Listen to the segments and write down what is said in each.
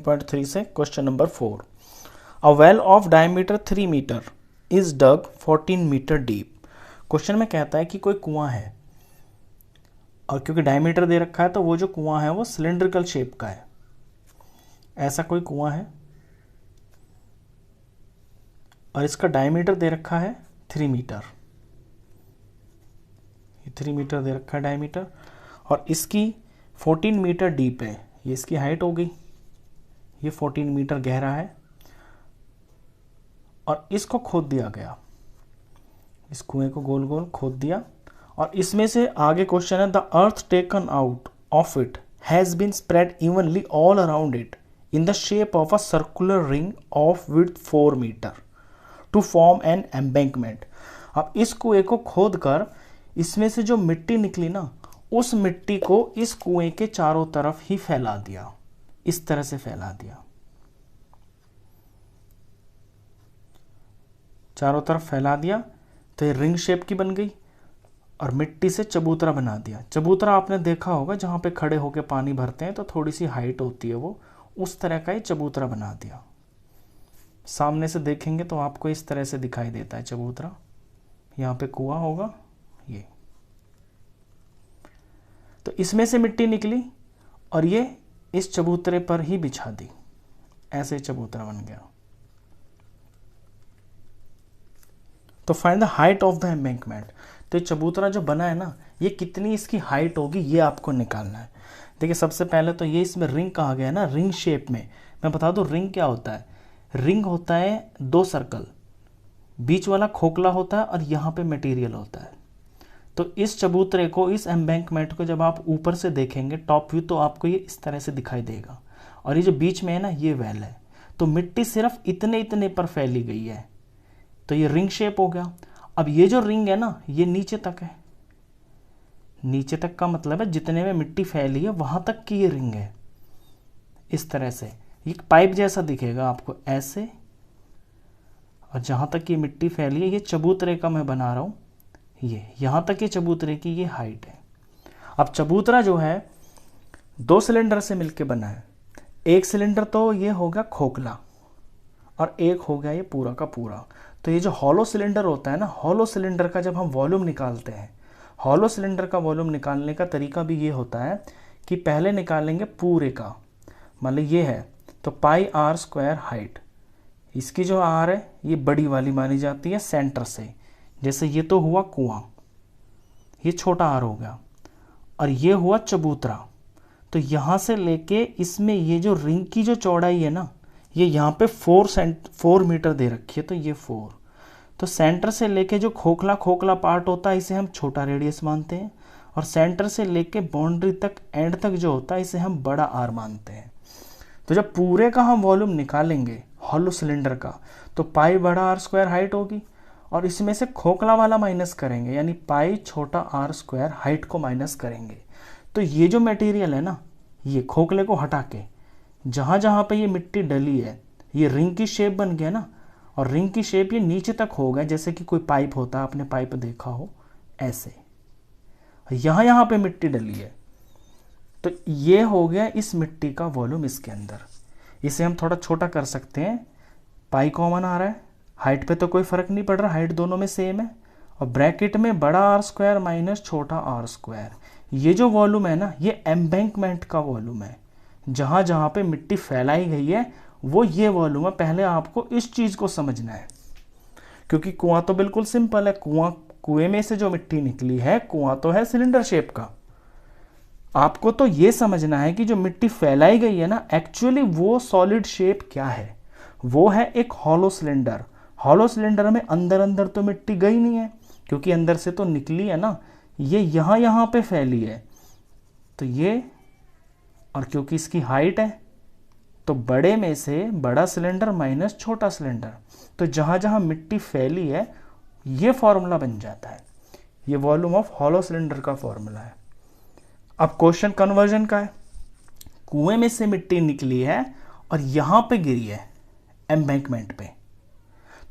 3.3 से question number 4। A well of diameter 3 metre is dug 14 metre deep. Question में कहता है कि कोई कुआं है और क्योंकि डायमीटर दे रखा है तो वो जो कुआं है वो सिलेंड्रिकल शेप का है। ऐसा कोई कुआं है और इसका डायमीटर दे रखा है 3 मीटर। 3 मीटर दे रखा है डायमीटर और इसकी 14 मीटर डीप है। ये इसकी हाइट हो गई। ये 14 मीटर गहरा है और इसको खोद दिया गया। इस कुएं को गोल गोल खोद दिया और इसमें से आगे क्वेश्चन है, the earth taken out of it has been spread evenly all around it in the shape of a circular ring of width 4 metre to form an embankment. अब इस कुएं को खोद कर इसमें से जो मिट्टी निकली ना, उस मिट्टी को इस कुएं के चारों तरफ ही फैला दिया। इस तरह से फैला दिया, चारों तरफ फैला दिया तो ये रिंग शेप की बन गई और मिट्टी से चबूतरा बना दिया। चबूतरा आपने देखा होगा जहां पे खड़े होकर पानी भरते हैं तो थोड़ी सी हाइट होती है, वो उस तरह का ही चबूतरा बना दिया। सामने से देखेंगे तो आपको इस तरह से दिखाई देता है चबूतरा। यहाँ पे कुआं होगा ये, तो इसमें से मिट्टी निकली और ये इस चबूतरे पर ही बिछा दी। ऐसे चबूतरा बन गया। तो find the height of the embankment. तो ये चबूतरा जो बना है ना, ये कितनी इसकी हाइट होगी ये आपको निकालना है। देखिए सबसे पहले तो ये इसमें रिंग कहा गया है ना, रिंग शेप में। मैं बता दूं रिंग क्या होता है। रिंग होता है 2 सर्कल, बीच वाला खोखला होता है और यहाँ पे मटेरियल होता है। तो इस चबूतरे को, इस एम्बैंकमेंट को जब आप ऊपर से देखेंगे टॉप व्यू, तो आपको ये इस तरह से दिखाई देगा। और ये जो बीच में है ना, ये वेल है। तो मिट्टी सिर्फ इतने इतने पर फैली गई है, तो ये रिंग शेप हो गया। अब ये जो रिंग है ना, ये नीचे तक है। नीचे तक का मतलब है जितने में मिट्टी फैली है वहां तक की ये रिंग है। इस तरह से ये पाइप जैसा दिखेगा आपको ऐसे। और जहां तक ये मिट्टी फैली है, ये चबूतरे का मैं बना रहा हूं, ये यहां तक ये चबूतरे की ये हाइट है। अब चबूतरा जो है 2 सिलेंडर से मिलकर बना है। एक सिलेंडर तो ये हो गया खोखला और एक हो गया ये पूरा का पूरा। तो ये जो हॉलो सिलेंडर होता है ना, हॉलो सिलेंडर का जब हम वॉल्यूम निकालते हैं, हॉलो सिलेंडर का वॉल्यूम निकालने का तरीका भी ये होता है कि पहले निकालेंगे पूरे का। मान लो ये है तो पाई आर स्क्वायर हाइट, इसकी जो आर है ये बड़ी वाली मानी जाती है सेंटर से। जैसे ये तो हुआ कुआं, ये छोटा आर हो गया, और ये हुआ चबूतरा। तो यहाँ से लेके इसमें ये जो रिंग की जो चौड़ाई है ना, ये यहाँ पे 4 मीटर दे रखी है, तो ये 4। तो सेंटर से लेके जो खोखला खोखला पार्ट होता है इसे हम छोटा रेडियस मानते हैं, और सेंटर से लेके बाउंड्री तक एंड तक जो होता है इसे हम बड़ा आर मानते हैं। तो जब पूरे का हम वॉल्यूम निकालेंगे हॉलो सिलेंडर का, तो पाई बड़ा आर स्क्वायर हाइट होगी और इसमें से खोखला वाला माइनस करेंगे, यानी पाई छोटा आर स्क्वायर हाइट को माइनस करेंगे। तो ये जो मटेरियल है ना, ये खोखले को हटा के जहां जहां पे ये मिट्टी डली है, ये रिंग की शेप बन गया ना, और रिंग की शेप ये नीचे तक हो गया। जैसे कि कोई पाइप होता है, आपने पाइप देखा हो ऐसे, यहां यहां पे मिट्टी डली है। तो ये हो गया इस मिट्टी का वॉल्यूम इसके अंदर। इसे हम थोड़ा छोटा कर सकते हैं, पाई कॉमन आ रहा है, हाइट पे तो कोई फर्क नहीं पड़ रहा, हाइट दोनों में सेम है, और ब्रैकेट में बड़ा आर स्क्वायर माइनस छोटा आर स्क्वायर। ये जो वॉल्यूम है ना, ये एम्बैंकमेंट का वॉल्यूम है। जहां जहां पे मिट्टी फैलाई गई है वो ये वॉल्यूम है। पहले आपको इस चीज को समझना है, क्योंकि कुआं तो बिल्कुल सिंपल है। कुएं में से जो मिट्टी निकली है, कुआं तो है सिलेंडर शेप का। आपको तो ये समझना है कि जो मिट्टी फैलाई गई है ना, एक्चुअली वो सॉलिड शेप क्या है। वो है एक हॉलो सिलेंडर। हॉलो सिलेंडर में अंदर अंदर तो मिट्टी गई नहीं है, क्योंकि अंदर से तो निकली है ना, ये यहां पे फैली है। तो ये, और क्योंकि इसकी हाइट है तो बड़े में से बड़ा सिलेंडर माइनस छोटा सिलेंडर, तो जहां जहां मिट्टी फैली है ये फॉर्मूला बन जाता है। ये वॉल्यूम ऑफ हॉलो सिलेंडर का फॉर्मूला है। अब क्वेश्चन कन्वर्जन का है। कुएं में से मिट्टी निकली है और यहां पे गिरी है एम्बैंकमेंट पे,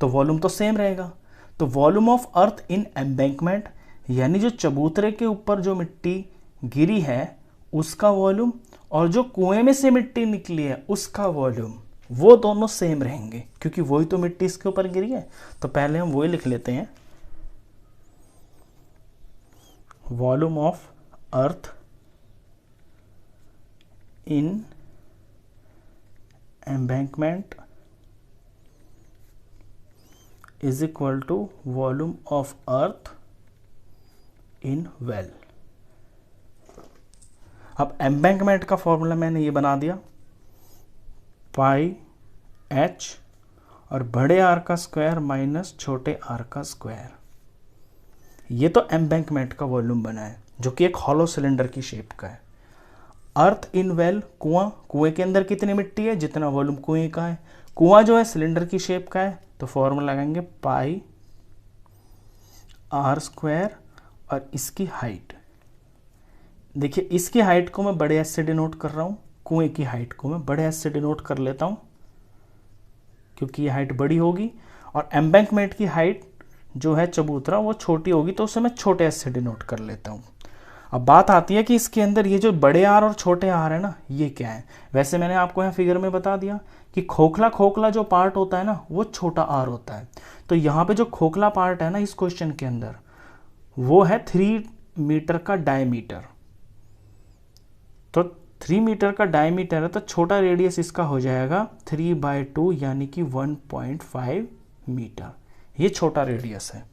तो वॉल्यूम तो सेम रहेगा। तो volume of earth in embankment, यानी जो चबूतरे के ऊपर जो मिट्टी गिरी है उसका वॉल्यूम, और जो कुएं में से मिट्टी निकली है उसका वॉल्यूम, वो दोनों सेम रहेंगे क्योंकि वही तो मिट्टी इसके ऊपर गिरी है। तो पहले हम वही लिख लेते हैं, volume of earth in embankment is equal to volume of earth in well. अब एम्बैंकमेंट का फॉर्मूला मैंने ये बना दिया, पाई एच और बड़े आर का स्क्वायर माइनस छोटे आर का स्क्वायर। ये तो एम्बैंकमेंट का वॉल्यूम बना है जो कि एक हॉलो सिलेंडर की शेप का है। अर्थ इन वेल, कुआं, कुएं के अंदर कितनी मिट्टी है, जितना वॉल्यूम कुएं का है। कुआं जो है सिलेंडर की शेप का है, तो फॉर्मूला लगाएंगे पाई आर स्क्वायर और इसकी हाइट। देखिए इसकी हाइट को मैं बड़े एस से डिनोट कर रहा हूँ, कुएं की हाइट को मैं बड़े एस से डिनोट कर लेता हूँ क्योंकि ये हाइट बड़ी होगी, और एम्बैंकमेंट की हाइट जो है चबूतरा वो छोटी होगी, तो उसे मैं छोटे एस से डिनोट कर लेता हूँ। अब बात आती है कि इसके अंदर ये जो बड़े आर और छोटे आर है ना, ये क्या है। वैसे मैंने आपको यहाँ फिगर में बता दिया कि खोखला खोखला जो पार्ट होता है ना वो छोटा आर होता है। तो यहाँ पे जो खोखला पार्ट है ना इस क्वेश्चन के अंदर, वो है 3 मीटर का डायमीटर। तो 3 मीटर का डायमीटर है, तो छोटा रेडियस इसका हो जाएगा 3/2 यानी कि 1.5 मीटर। ये छोटा रेडियस है।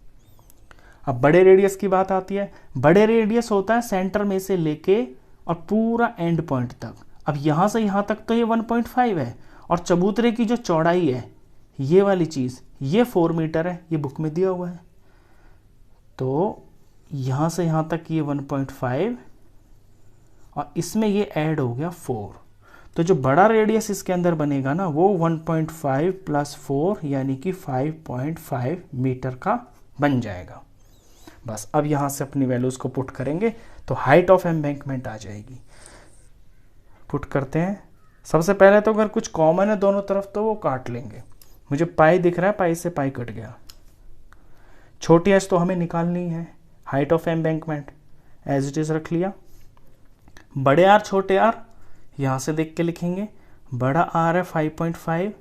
अब बड़े रेडियस की बात आती है। बड़े रेडियस होता है सेंटर में से लेके और पूरा एंड पॉइंट तक। अब यहाँ से यहाँ तक तो ये 1.5 है, और चबूतरे की जो चौड़ाई है ये वाली चीज़, ये 4 मीटर है, ये बुक में दिया हुआ है। तो यहाँ से यहाँ तक ये 1.5 और इसमें ये ऐड हो गया 4। तो जो बड़ा रेडियस इसके अंदर बनेगा ना वो 1.5 + 4 यानी कि 5.5 मीटर का बन जाएगा। बस अब यहाँ से अपनी वैल्यूज़ को पुट करेंगे तो हाइट ऑफ एम्बैंकमेंट आ जाएगी। पुट करते हैं। सबसे पहले तो अगर कुछ कॉमन है दोनों तरफ तो वो काट लेंगे। मुझे पाई दिख रहा है, पाई से पाई कट गया। छोटी एच तो हमें निकालनी है, height of embankment as it is रख लिया। बड़े आर छोटे आर यहाँ से देख के लिखेंगे। बड़ा आर है 5.5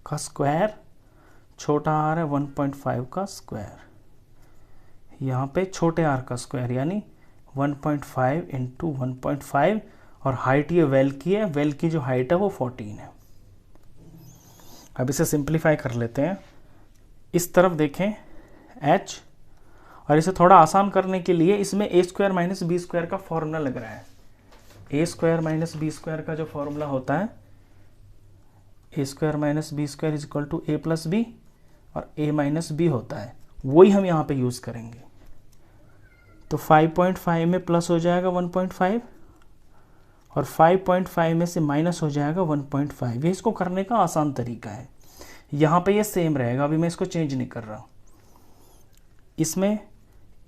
का स्क्वायर, छोटा आर है 1.5 का स्क्वायर। यहाँ पे छोटे आर का स्क्वायर यानी 1.5 × 1.5, और हाइट ये वेल की है। वेल की जो हाइट है वो 14 है। अब इसे सिंप्लीफाई कर लेते हैं। इस तरफ देखें h, और इसे थोड़ा आसान करने के लिए इसमें a² - b² का फॉर्मूला लग रहा है। a² - b² का जो फॉर्मूला होता है, a² - b² = a + b, और a - b होता है, वही हम यहाँ पे यूज़ करेंगे। तो 5.5 में प्लस हो जाएगा 1.5, और 5.5 में से माइनस हो जाएगा 1.5। ये इसको करने का आसान तरीका है। यहाँ पे ये सेम रहेगा, अभी मैं इसको चेंज नहीं कर रहा। इसमें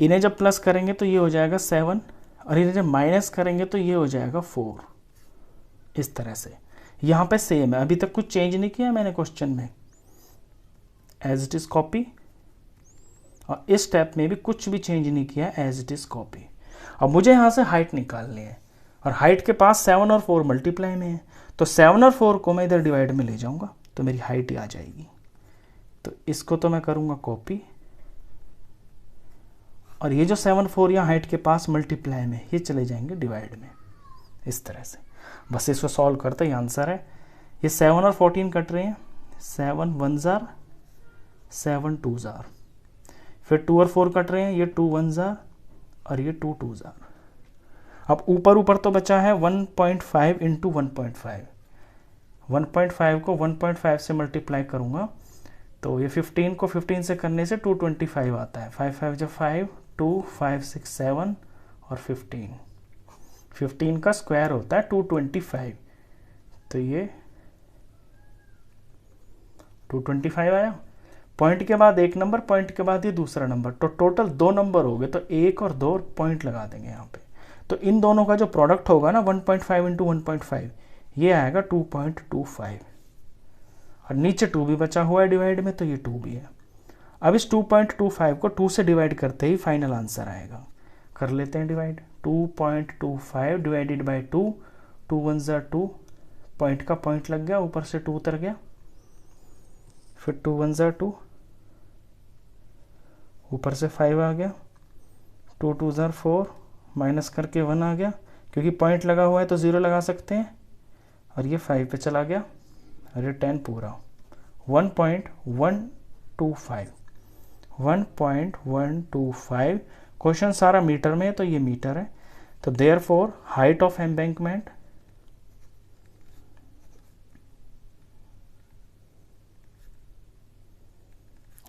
इन्हें जब प्लस करेंगे तो ये हो जाएगा 7, और इन्हें जब माइनस करेंगे तो ये हो जाएगा 4। इस तरह से यहाँ पे सेम है, अभी तक कुछ चेंज नहीं किया मैंने क्वेश्चन में, एज इट इज़ कॉपी। और इस स्टेप में भी कुछ भी चेंज नहीं किया, एज इट इज़ कॉपी। अब मुझे यहाँ से हाइट निकालनी है, और हाइट के पास 7 और 4 मल्टीप्लाई में है, तो 7 और 4 को मैं इधर डिवाइड में ले जाऊँगा तो मेरी हाइट ही आ जाएगी। तो इसको तो मैं करूँगा कॉपी, और ये जो 7 4 यहाँ हाइट के पास मल्टीप्लाई में, ये चले जाएंगे डिवाइड में। इस तरह से बस इसको सॉल्व करते ही आंसर है। ये 7 और 14 कट रहे हैं, 7 1 जार, 7 2 जार। फिर 2 और 4 कट रहे हैं, ये 2 1 जार, और ये 2 2 जार। अब ऊपर ऊपर तो बचा है 1.5 × 1.5। 1.5 को 1.5 से मल्टीप्लाई करूँगा तो ये 15 को 15 से करने से 225 आता है। 5 5 = 5, 2 5 6 7 और 15 का स्क्वायर होता है 225। तो ये 225 आया। पॉइंट के बाद एक नंबर, पॉइंट के बाद ये दूसरा नंबर, तो टोटल 2 नंबर हो गए। तो 1 और 2 पॉइंट लगा देंगे यहाँ पे। तो इन दोनों का जो प्रोडक्ट होगा ना 1.5 × 1.5, ये आएगा 2.25, और नीचे 2 भी बचा हुआ है डिवाइड में, तो ये 2 भी है। अब इस 2.25 को 2 से डिवाइड करते ही फाइनल आंसर आएगा। कर लेते हैं डिवाइड। 2.25 / 2 2 1 ज़ा 2, पॉइंट का पॉइंट लग गया, ऊपर से 2 उतर गया, फिर 2 1 ज़ा 2, ऊपर से 5 आ गया, 2 2 ज़ा 4, माइनस करके 1 आ गया, क्योंकि पॉइंट लगा हुआ है तो 0 लगा सकते हैं, और ये 5 पे चला गया, और ये 10 पूरा 1.125 1.125। क्वेश्चन सारा मीटर में है तो ये मीटर है, तो therefore height of embankment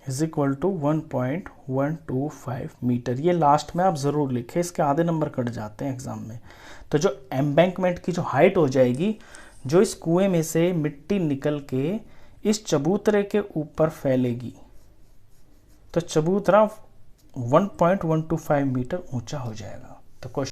is equal to 1.125 metre. ये लास्ट में आप ज़रूर लिखें, इसके आधे नंबर कट जाते हैं एग्जाम में। तो जो एम्बैंकमेंट की जो हाइट हो जाएगी, जो इस कुएं में से मिट्टी निकल के इस चबूतरे के ऊपर फैलेगी, तो चबूतरा 1.125 मीटर ऊंचा हो जाएगा। तो क्वेश्चन